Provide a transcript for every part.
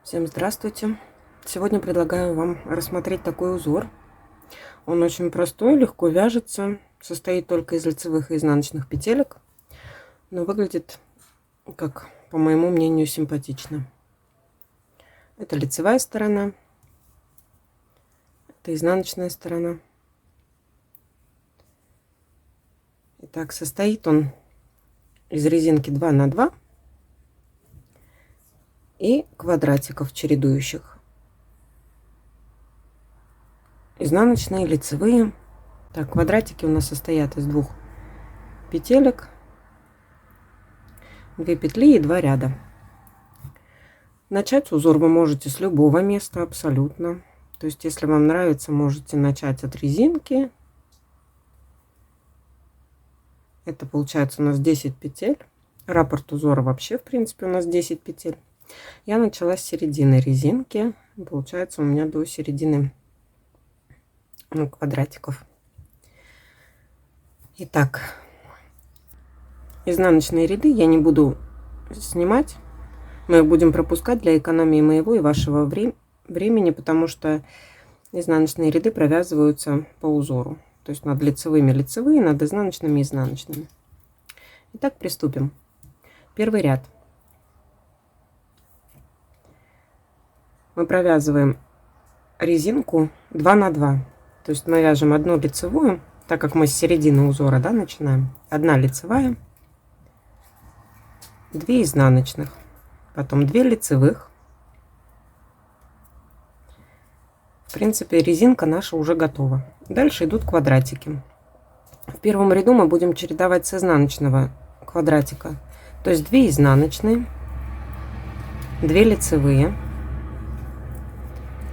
Всем здравствуйте! Сегодня предлагаю вам рассмотреть такой узор. Он очень простой, легко вяжется, состоит только из лицевых и изнаночных петелек, но выглядит, как по моему мнению, симпатично. Это лицевая сторона, это изнаночная сторона. Итак, состоит он из резинки 2 на 2 и квадратиков чередующих. Изнаночные, лицевые. Так, квадратики у нас состоят из 2 петелек, 2 петли и 2 ряда. Начать узор вы можете с любого места абсолютно. То есть, если вам нравится, можете начать от резинки. Это получается у нас 10 петель. Раппорт узора вообще, в принципе, у нас 10 петель. Я начала с середины резинки. Получается у меня до середины квадратиков. Итак, изнаночные ряды я не буду снимать. Мы их будем пропускать для экономии моего и вашего времени, потому что изнаночные ряды провязываются по узору. То есть над лицевыми лицевые, над изнаночными изнаночными. Итак, приступим. Первый ряд. Мы провязываем резинку 2 на 2. То есть мы вяжем одну лицевую, так как мы с середины узора, да, начинаем. 1 лицевая, 2 изнаночных, потом 2 лицевых. В принципе, резинка наша уже готова. Дальше идут квадратики. В первом ряду мы будем чередовать с изнаночного квадратика. То есть 2 изнаночные, 2 лицевые,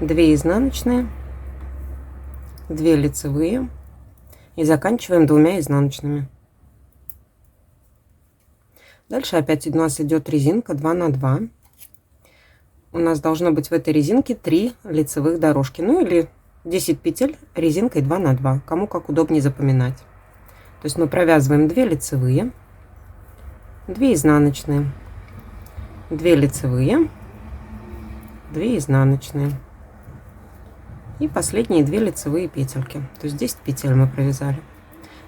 2 изнаночные, 2 лицевые и заканчиваем 2 изнаночными. Дальше опять у нас идет резинка 2 на 2. У нас должно быть в этой резинке 3 лицевых дорожки, ну или 10 петель резинкой 2 на 2, кому как удобнее запоминать. То есть мы провязываем 2 лицевые, 2 изнаночные, 2 лицевые, 2 изнаночные и последние 2 лицевые петельки. То есть 10 петель мы провязали.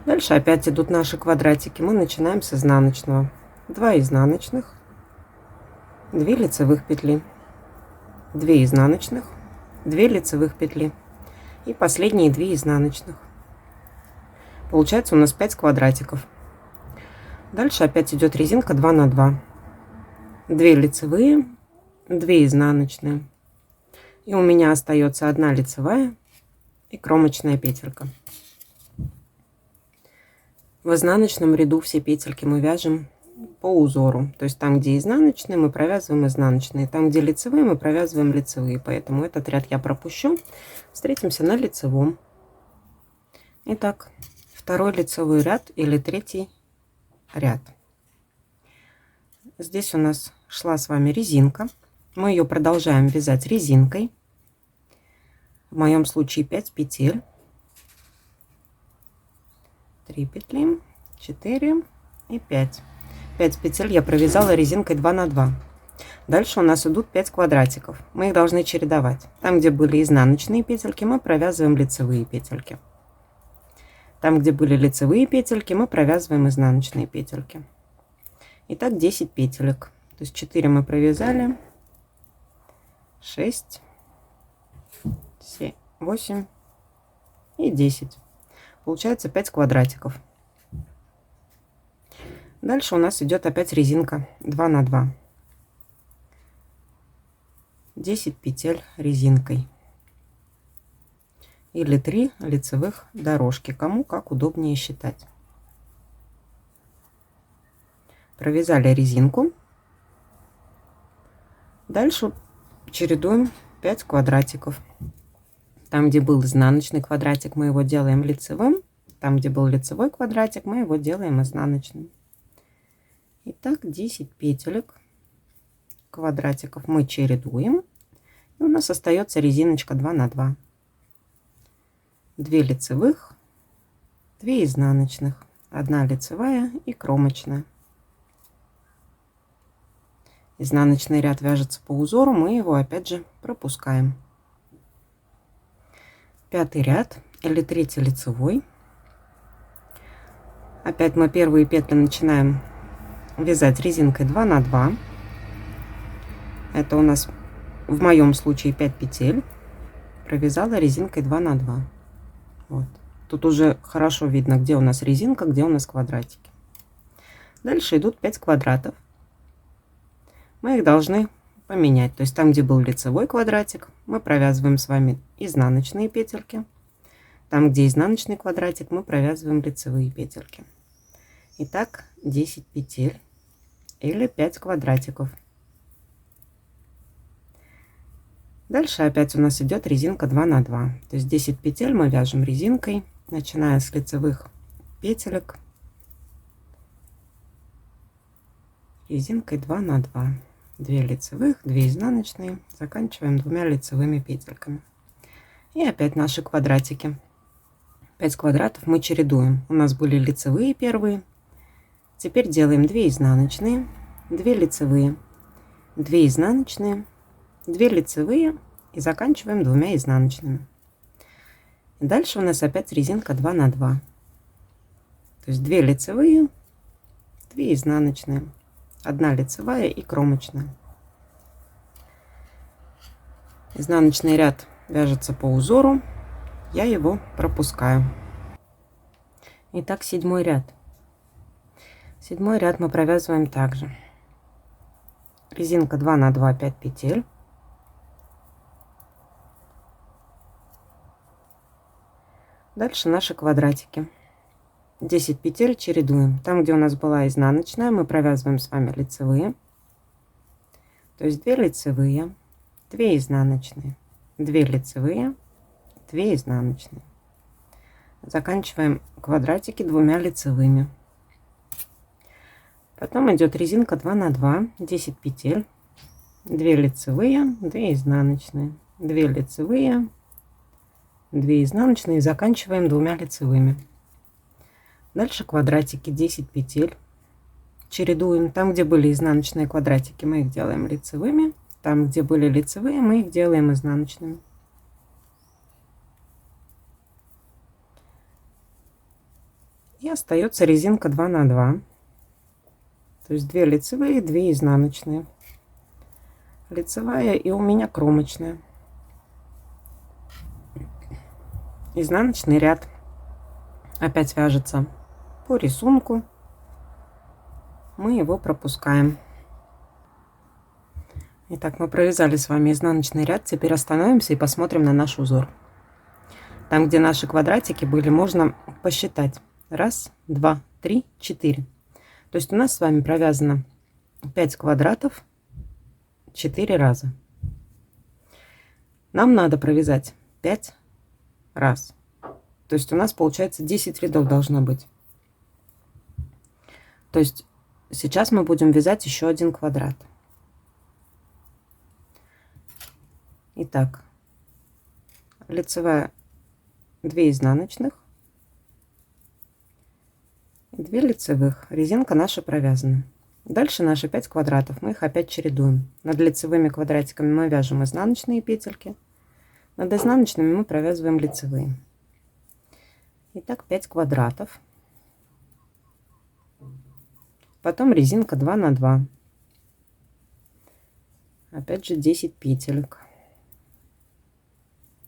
Дальше опять идут наши квадратики. Мы начинаем с изнаночного. 2 изнаночных, 2 лицевых петли, 2 изнаночных, 2 лицевых петли и последние 2 изнаночных. Получается у нас 5 квадратиков. Дальше опять идет резинка 2 на 2. 2 лицевые, 2 изнаночные. И у меня остается 1 лицевая и кромочная петелька. В изнаночном ряду все петельки мы вяжем по узору. То есть там, где изнаночные, мы провязываем изнаночные. Там, где лицевые, мы провязываем лицевые. Поэтому этот ряд я пропущу. Встретимся на лицевом. Итак, второй лицевой ряд или третий ряд. Здесь у нас шла с вами резинка. Мы ее продолжаем вязать резинкой. В моем случае 5 петель. 3 петли, 4 и 5. 5 петель я провязала резинкой 2 на 2. Дальше у нас идут 5 квадратиков. Мы их должны чередовать. Там, где были изнаночные петельки, мы провязываем лицевые петельки. Там, где были лицевые петельки, мы провязываем изнаночные петельки. Итак, 10 петелек. То есть 4 мы провязали, 6, 7, 8 и 10. Получается 5 квадратиков. Дальше у нас идет опять резинка 2 на 2. 10 петель резинкой. Или 3 лицевых дорожки, кому как удобнее считать. Провязали резинку. Дальше чередуем 5 квадратиков. Там, где был изнаночный квадратик, мы его делаем лицевым. Там, где был лицевой квадратик, мы его делаем изнаночным. Итак, 10 петелек квадратиков мы чередуем. И у нас остается резиночка 2 на 2. 2 лицевых, 2 изнаночных, 1 лицевая и кромочная. Изнаночный ряд вяжется по узору, мы его опять же пропускаем. Пятый ряд или третий лицевой. Опять мы первые петли начинаем вязать резинкой 2 на 2. Это у нас в моем случае 5 петель. Провязала резинкой 2 на 2. Вот. Тут уже хорошо видно, где у нас резинка, где у нас квадратики. Дальше идут 5 квадратов. Мы их должны поменять. То есть там, где был лицевой квадратик, мы провязываем с вами изнаночные петельки. Там, где изнаночный квадратик, мы провязываем лицевые петельки. Итак, 10 петель или 5 квадратиков. Дальше опять у нас идет резинка 2 на 2. То есть 10 петель мы вяжем резинкой, начиная с лицевых петелек. Резинкой 2 на 2. 2 лицевых, 2 изнаночные. Заканчиваем 2 лицевыми петельками. И опять наши квадратики. 5 квадратов мы чередуем. У нас были лицевые первые. Теперь делаем 2 изнаночные, 2 лицевые, 2 изнаночные, 2 лицевые и заканчиваем 2 изнаночными. И дальше у нас опять резинка 2 на 2. То есть 2 лицевые, 2 изнаночные, 1 лицевая и кромочная. Изнаночный ряд вяжется по узору, я его пропускаю. Итак, 7 ряд. 7 ряд мы провязываем также. Резинка 2 на 2, 5 петель. Дальше наши квадратики. 10 петель чередуем. Там, где у нас была изнаночная, мы провязываем с вами лицевые. То есть 2 лицевые, 2 изнаночные, 2 лицевые, 2 изнаночные. Заканчиваем квадратики 2 лицевыми. Потом идет резинка 2 на 2, 10 петель, 2 лицевые, 2 изнаночные, 2 лицевые, 2 изнаночные, и заканчиваем 2 лицевыми. Дальше квадратики 10 петель чередуем. Там, где были изнаночные квадратики, мы их делаем лицевыми. Там, где были лицевые, мы их делаем изнаночными. И остается резинка 2 на 2. То есть 2 лицевые, 2 изнаночные. Лицевая и у меня кромочная. Изнаночный ряд опять вяжется по рисунку. Мы его пропускаем. Итак, мы провязали с вами изнаночный ряд. Теперь остановимся и посмотрим на наш узор. Там, где наши квадратики были, можно посчитать. 1, 2, 3, 4. То есть у нас с вами провязано 5 квадратов 4 раза. Нам надо провязать 5 раз. То есть у нас получается 10 рядов должно быть. То есть сейчас мы будем вязать еще один квадрат. Итак, лицевая 2 изнаночных, 2 лицевых. Резинка наша провязана. Дальше наши 5 квадратов. Мы их опять чередуем. Над лицевыми квадратиками мы вяжем изнаночные петельки. Над изнаночными мы провязываем лицевые. Итак, 5 квадратов. Потом резинка 2 на 2. Опять же 10 петелек.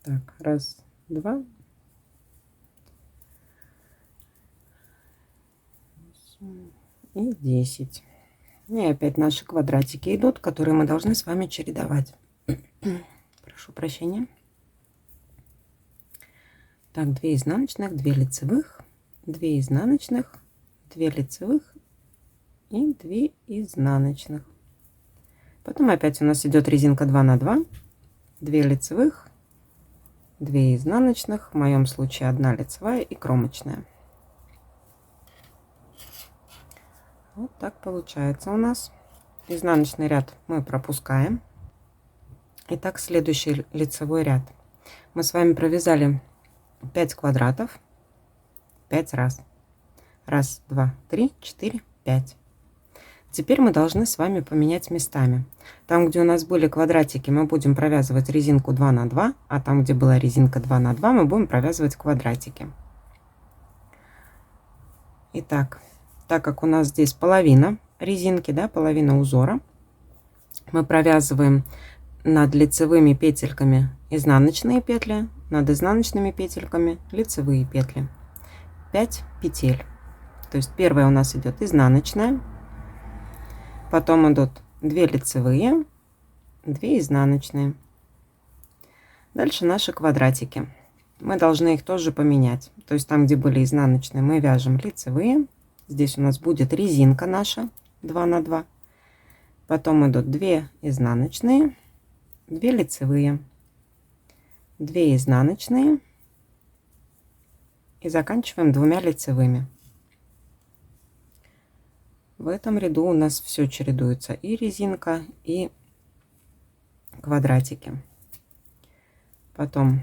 Так, 1, 2. И 10. И опять наши квадратики идут, которые мы должны с вами чередовать. Прошу прощения. Так, 2 изнаночных, 2 лицевых, 2 изнаночных, 2 лицевых и 2 изнаночных. Потом опять у нас идет резинка 2 на 2, 2 лицевых, 2 изнаночных, в моем случае 1 лицевая и кромочная. Вот так получается у нас. Изнаночный ряд мы пропускаем. Итак, следующий лицевой ряд. Мы с вами провязали 5 квадратов 5 раз. 1, 2, 3, 4, 5. Теперь мы должны с вами поменять местами. Там, где у нас были квадратики, мы будем провязывать резинку 2 на 2, а там, где была резинка 2 на 2, мы будем провязывать квадратики. Итак, так как у нас здесь половина резинки, да, половина узора, мы провязываем над лицевыми петельками изнаночные петли, над изнаночными петельками лицевые петли. 5 петель. То есть первая у нас идет изнаночная, потом идут 2 лицевые, 2 изнаночные. Дальше наши квадратики. Мы должны их тоже поменять. То есть там, где были изнаночные, мы вяжем лицевые. Здесь у нас будет резинка наша 2 на 2. Потом идут 2 изнаночные, 2 лицевые, 2 изнаночные и заканчиваем 2 лицевыми. В этом ряду у нас все чередуется: и резинка, и квадратики. Потом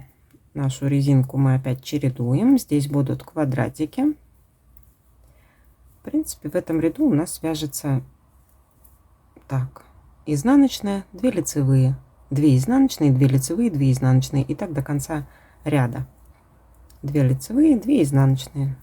нашу резинку мы опять чередуем. Здесь будут квадратики. В принципе, в этом ряду у нас вяжется так: изнаночная, 2 лицевые, 2 изнаночные, 2 лицевые, 2 изнаночные, и так до конца ряда. 2 лицевые, 2 изнаночные.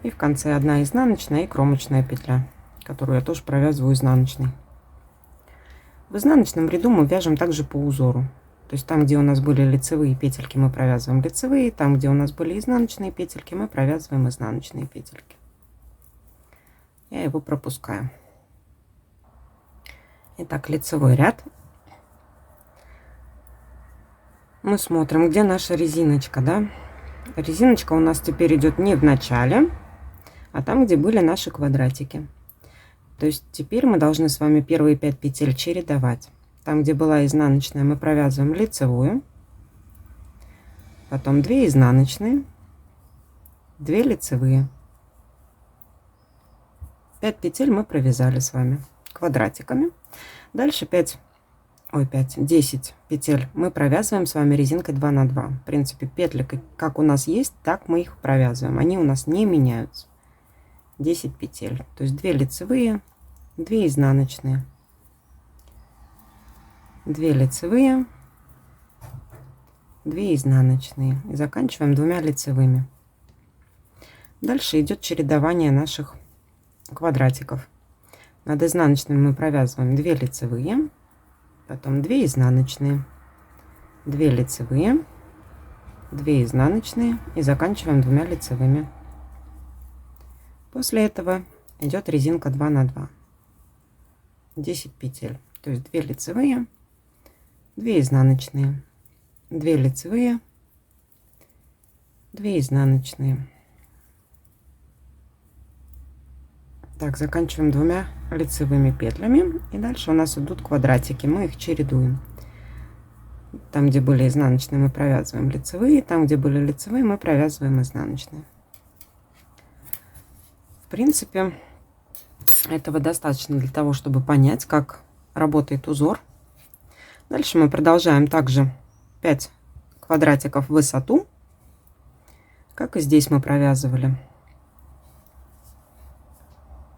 И в конце 1 изнаночная и кромочная петля, которую я тоже провязываю изнаночной. В изнаночном ряду мы вяжем также по узору. То есть там, где у нас были лицевые петельки, мы провязываем лицевые. Там, где у нас были изнаночные петельки, мы провязываем изнаночные петельки. Я его пропускаю. Итак, лицевой ряд. Мы смотрим, где наша резиночка, да? Резиночка у нас теперь идет не в начале, а там, где были наши квадратики. То есть теперь мы должны с вами первые 5 петель чередовать. Там, где была изнаночная, мы провязываем лицевую, потом 2 изнаночные, 2 лицевые. 5 петель мы провязали с вами квадратиками. Дальше 10 петель мы провязываем с вами резинкой 2 на 2. В принципе, петли как у нас есть, так мы их провязываем. Они у нас не меняются. 10 петель. То есть 2 лицевые, 2 изнаночные, 2 лицевые, 2 изнаночные. И заканчиваем 2 лицевыми. Дальше идет чередование наших квадратиков. Над изнаночными мы провязываем 2 лицевые, потом 2 изнаночные, 2 лицевые, 2 изнаночные и заканчиваем 2 лицевыми. После этого идет резинка 2 на 2. 10 петель. То есть 2 лицевые, 2 изнаночные, 2 лицевые, 2 изнаночные. Так, заканчиваем 2 лицевыми петлями. И дальше у нас идут квадратики. Мы их чередуем. Там, где были изнаночные, мы провязываем лицевые. Там, где были лицевые, мы провязываем изнаночные. В принципе, этого достаточно для того, чтобы понять, как работает узор. Дальше мы продолжаем также 5 квадратиков в высоту, как и здесь мы провязывали.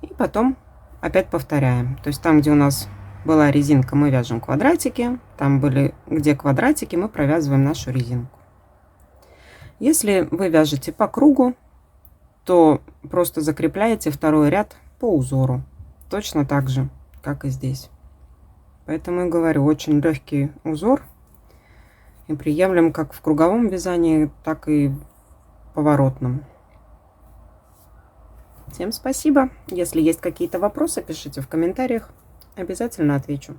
И потом опять повторяем. То есть там, где у нас была резинка, мы вяжем квадратики. Там были, где квадратики, мы провязываем нашу резинку. Если вы вяжете по кругу, то просто закрепляете второй ряд по узору. Точно так же, как и здесь. Поэтому я говорю, очень легкий узор. И приемлем как в круговом вязании, так и в поворотном. Всем спасибо. Если есть какие-то вопросы, пишите в комментариях. Обязательно отвечу.